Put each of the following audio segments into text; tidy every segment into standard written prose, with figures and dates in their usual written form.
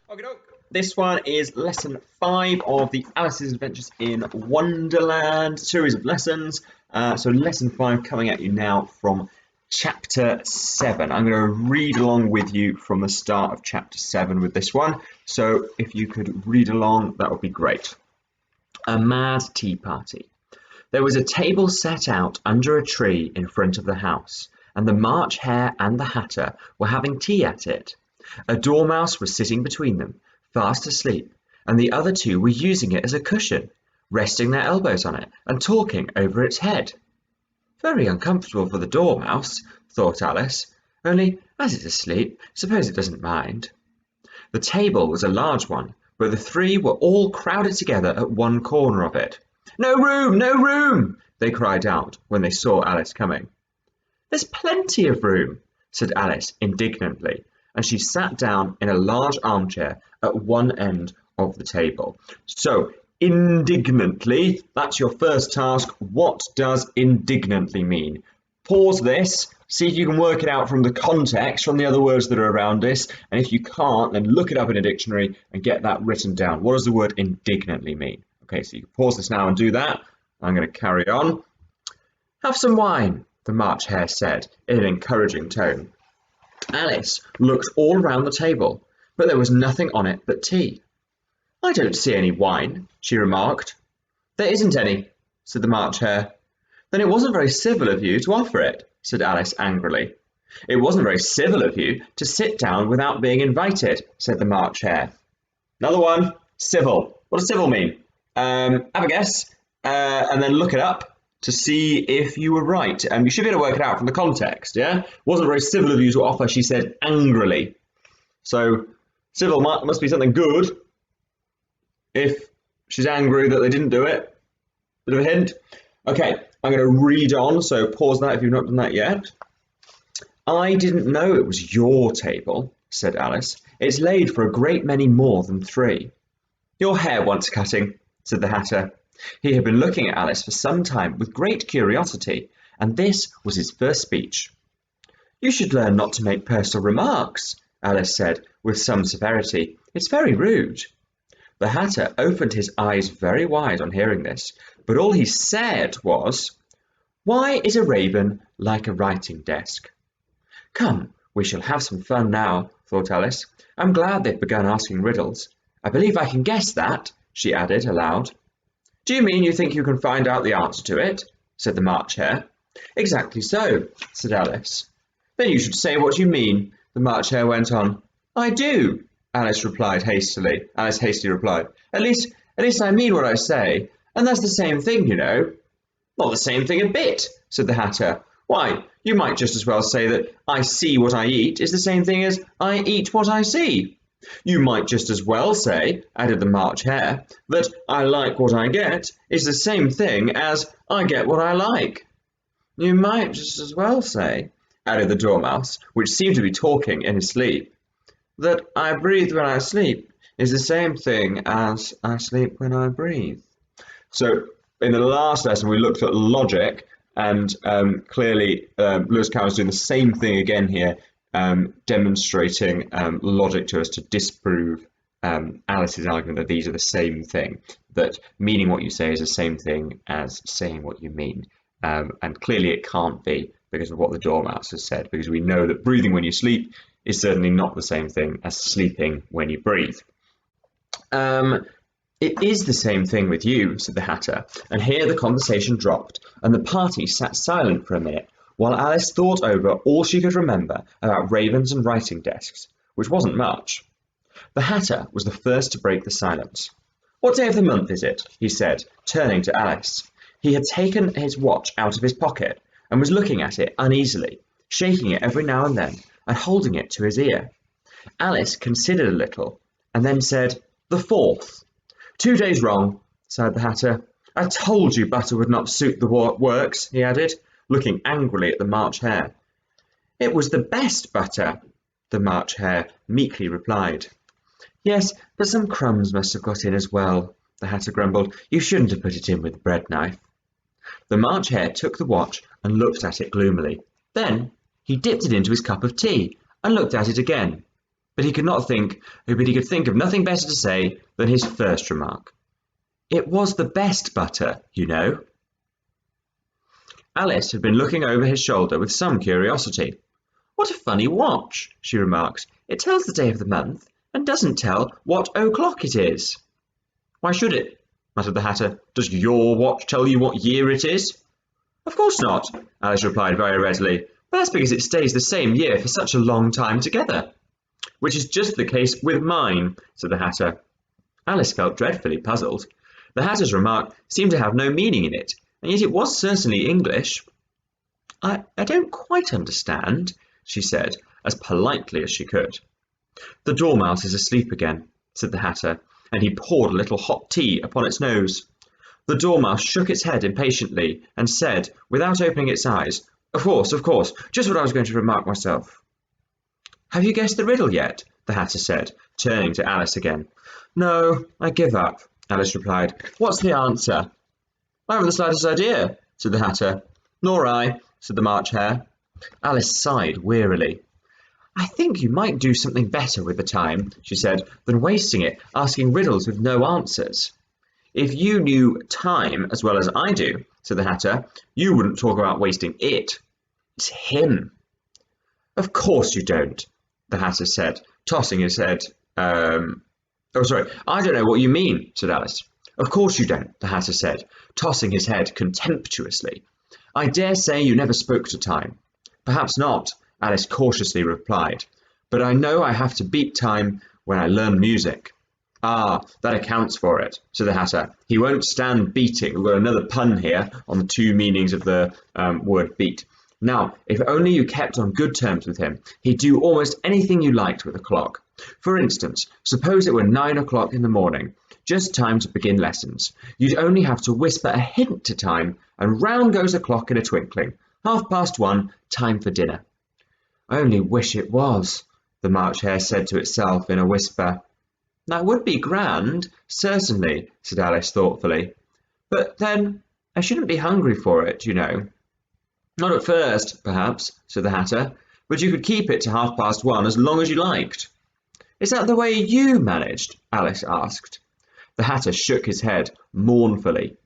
Okay, this one is lesson 5 of the Alice's Adventures in Wonderland series of lessons. So lesson 5 coming at you now from chapter 7. I'm going to read along with you from the start of chapter 7 with this one. So if you could read along, that would be great. A mad tea party. There was a table set out under a tree in front of the house, and the March Hare and the Hatter were having tea at it. A dormouse was sitting between them, fast asleep, and the other two were using it as a cushion, resting their elbows on it and talking over its head. Very uncomfortable for the dormouse, thought Alice, only as it's asleep, suppose it doesn't mind. The table was a large one, but the three were all crowded together at one corner of it. No room, no room, they cried out when they saw Alice coming. There's plenty of room, said Alice indignantly, and she sat down in a large armchair at one end of the table. So, indignantly, that's your first task. What does indignantly mean? Pause this, see if you can work it out from the context, from the other words that are around this, and if you can't, then look it up in a dictionary and get that written down. What does the word indignantly mean? Okay, so you can pause this now and do that. I'm going to carry on. Have some wine, the March Hare said in an encouraging tone. Alice looked all round the table, but there was nothing on it but tea. I don't see any wine, she remarked. There isn't any, said the March Hare. Then it wasn't very civil of you to offer it, said Alice angrily. It wasn't very civil of you to sit down without being invited, said the March Hare. Another one, civil. What does civil mean? Have a guess, and then look it up to see if you were right. You should be able to work it out from the context, yeah? Wasn't very civil of you to offer, she said angrily. So, civil must be something good if she's angry that they didn't do it. Bit of a hint. Okay, I'm going to read on, so pause that if you've not done that yet. I didn't know it was your table, said Alice. It's laid for a great many more than 3. Your hair wants cutting, said the Hatter. He had been looking at Alice for some time with great curiosity, and this was his first speech. You should learn not to make personal remarks, Alice said with some severity. It's very rude. The Hatter opened his eyes very wide on hearing this, but all he said was, Why is a raven like a writing desk? Come, we shall have some fun now, thought Alice. I'm glad they've begun asking riddles. I believe I can guess that, she added aloud. Do you mean you think you can find out the answer to it? Said the March Hare. Exactly so, said Alice. Then you should say what you mean, the March Hare went on. I do, Alice hastily replied. At least I mean what I say, and that's the same thing, you know. Not the same thing a bit, said the Hatter. Why, you might just as well say that I see what I eat is the same thing as I eat what I see. You might just as well say, added the March Hare, that I like what I get is the same thing as I get what I like. You might just as well say, added the Dormouse, which seemed to be talking in his sleep, that I breathe when I sleep is the same thing as I sleep when I breathe. So in the last lesson we looked at logic, and clearly Lewis Carroll's doing the same thing again here, demonstrating logic to us to disprove Alice's argument that these are the same thing, that meaning what you say is the same thing as saying what you mean. And clearly it can't be because of what the Dormouse has said, because we know that breathing when you sleep is certainly not the same thing as sleeping when you breathe. It is the same thing with you, said the Hatter, and here the conversation dropped, and the party sat silent for a minute, while Alice thought over all she could remember about ravens and writing desks, which wasn't much. The Hatter was the first to break the silence. What day of the month is it? He said, turning to Alice. He had taken his watch out of his pocket and was looking at it uneasily, shaking it every now and then and holding it to his ear. Alice considered a little and then said, The 4th. 2 days wrong, sighed the Hatter. I told you butter would not suit the works, he added, looking angrily at the March Hare. It was the best butter, the March Hare meekly replied. Yes, but some crumbs must have got in as well, the Hatter grumbled. You shouldn't have put it in with the bread knife. The March Hare took the watch and looked at it gloomily. Then he dipped it into his cup of tea and looked at it again. But he could think of nothing better to say than his first remark. It was the best butter, you know. Alice had been looking over his shoulder with some curiosity. What a funny watch, she remarked. It tells the day of the month and doesn't tell what o'clock it is. Why should it? Muttered the Hatter. Does your watch tell you what year it is? Of course not, Alice replied very readily. But that's because it stays the same year for such a long time together. Which is just the case with mine, said the Hatter. Alice felt dreadfully puzzled. The Hatter's remark seemed to have no meaning in it, and yet it was certainly English. I don't quite understand, she said, as politely as she could. The Dormouse is asleep again, said the Hatter, and he poured a little hot tea upon its nose. The Dormouse shook its head impatiently and said, without opening its eyes, Of course, just what I was going to remark myself. Have you guessed the riddle yet? The Hatter said, turning to Alice again. No, I give up, Alice replied. What's the answer? I haven't the slightest idea, said the Hatter. Nor I, said the March Hare. Alice sighed wearily. I think you might do something better with the time, she said, than wasting it asking riddles with no answers. If you knew time as well as I do, said the Hatter, you wouldn't talk about wasting it. It's him. Of course you don't, the Hatter said, tossing his head. I don't know what you mean, said Alice. Of course you don't, the Hatter said, tossing his head contemptuously. I dare say you never spoke to time. Perhaps not, Alice cautiously replied, but I know I have to beat time when I learn music. Ah, that accounts for it, said the Hatter. He won't stand beating. We've got another pun here on the two meanings of the word beat. Now, if only you kept on good terms with him, he'd do almost anything you liked with a clock. For instance, suppose it were 9 o'clock in the morning, just time to begin lessons. You'd only have to whisper a hint to time, and round goes the clock in a twinkling. 1:30, time for dinner. I only wish it was, the March Hare said to itself in a whisper. That would be grand, certainly, said Alice thoughtfully. But then I shouldn't be hungry for it, you know. Not at first, perhaps, said the Hatter, but you could keep it to 1:30 as long as you liked. Is that the way you managed? Alice asked. The Hatter shook his head mournfully.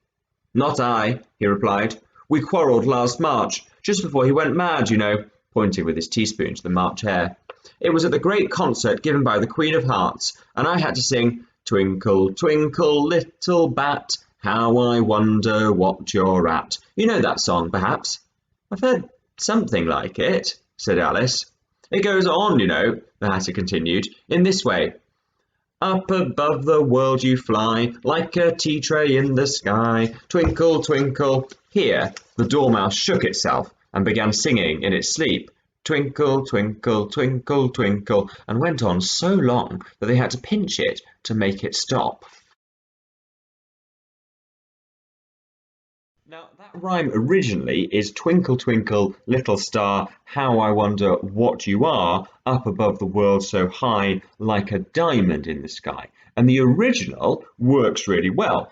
Not I, he replied. We quarrelled last March, just before he went mad, you know, pointing with his teaspoon to the March Hare. It was at the great concert given by the Queen of Hearts, and I had to sing, Twinkle, twinkle, little bat, how I wonder what you're at. You know that song, perhaps? I've heard something like it, said Alice. It goes on, you know, the Hatter continued, in this way. Up above the world you fly, like a tea tray in the sky. Twinkle, twinkle. Here, the Dormouse shook itself and began singing in its sleep. Twinkle, twinkle, twinkle, twinkle, and went on so long that they had to pinch it to make it stop. Now, that rhyme originally is Twinkle, twinkle, little star, how I wonder what you are, up above the world so high, like a diamond in the sky. And the original works really well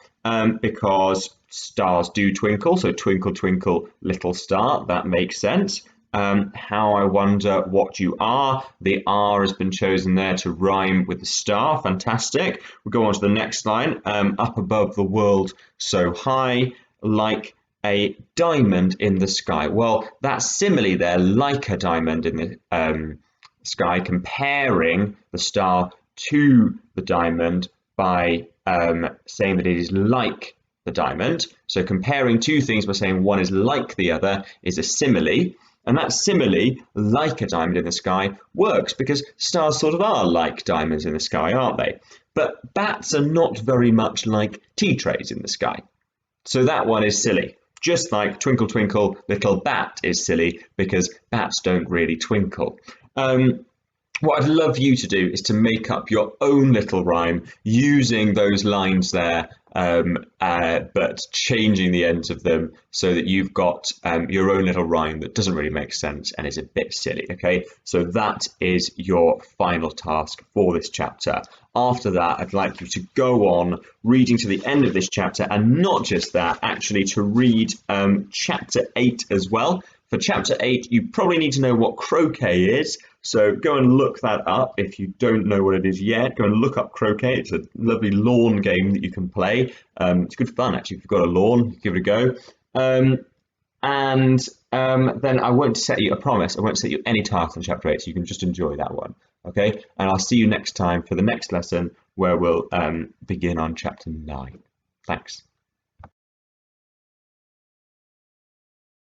because stars do twinkle, so twinkle, twinkle, little star, that makes sense. How I wonder what you are. The R has been chosen there to rhyme with the star. Fantastic. We'll go on to the next line. Up above the world so high, like a diamond in the sky. Well, that simile there, like a diamond in the sky, comparing the star to the diamond by saying that it is like the diamond. So comparing two things by saying one is like the other is a simile. And that simile, like a diamond in the sky, works because stars sort of are like diamonds in the sky, aren't they? But bats are not very much like tea trays in the sky. So that one is silly. Just like Twinkle, Twinkle, Little Bat is silly because bats don't really twinkle. What I'd love you to do is to make up your own little rhyme using those lines there, but changing the ends of them so that you've got your own little rhyme that doesn't really make sense and is a bit silly, okay? So that is your final task for this chapter. After that, I'd like you to go on reading to the end of this chapter, and not just that, actually to read chapter 8 as well. For chapter 8, you probably need to know what croquet is. So go and look that up if you don't know what it is yet. Go and look up croquet. It's a lovely lawn game that you can play. It's good fun actually. If you've got a lawn, give it a go. And then I won't set you, I promise, I won't set you any tasks in chapter 8, so you can just enjoy that one. Okay, and I'll see you next time for the next lesson where we'll begin on chapter 9. Thanks.